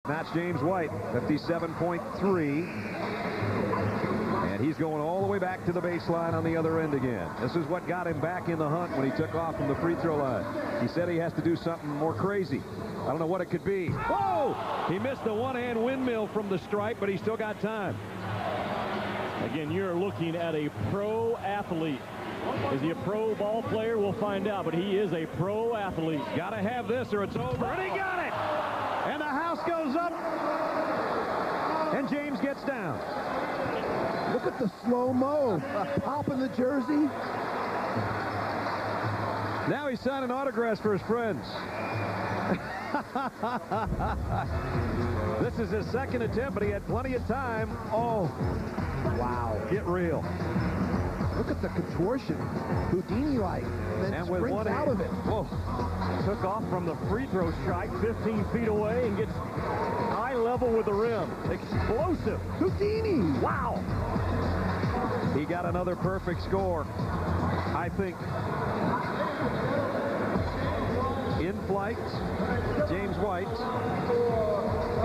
That's James White, 57.3. And he's going all the way back to the baseline on the other end again. This is what got him back in the hunt when he took off from the free throw line. He said he has to do something more crazy. I don't know what it could be. Whoa! He missed the one-hand windmill from the stripe, but he still got time. Again, you're looking at a pro athlete. Is he a pro ball player? We'll find out, but he is a pro athlete. Got to have this or it's over. And he got it! And the house goes up. And James gets down. Look at the slow-mo. Popping the jersey. Now he's signing autographs for his friends. This is his second attempt, but he had plenty of time. Oh, wow. Get real. Look at the contortion. Houdini-like. Then springs out of it. Whoa. Took off from the free throw stripe 15 feet away and gets eye level with the rim. Explosive. Houdini. Wow. He got another perfect score. I think in flight, James White.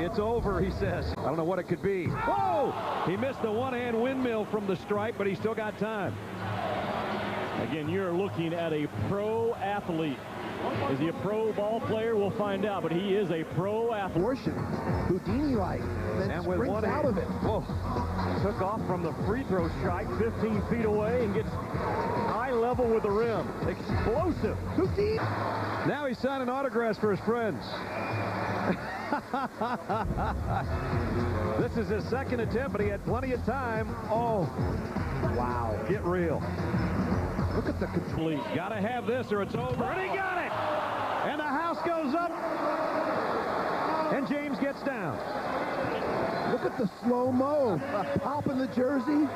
It's over, he says. I don't know what it could be. Whoa! He missed the one-hand windmill from the stripe, but he still got time. Again, you're looking at a pro athlete. Is he a pro ball player? We'll find out, but he is a pro athlete. Portion. Houdini-like. Then springs out of it. Whoa. Took off from the free throw stripe 15 feet away and gets eye level with the rim. Explosive. Houdini. Now he's signing autographs for his friends. This is his second attempt, but he had plenty of time. Oh, wow. Get real. Look at the control. Got to have this or it's over. And he got it! And the house goes up. And James gets down. Look at the slow-mo. Popping the jersey.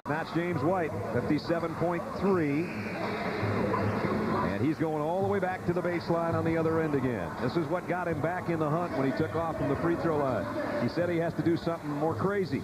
That's James White, 57.3. And he's going all the way back to the baseline on the other end again. This is what got him back in the hunt when he took off from the free throw line. He said he has to do something more crazy.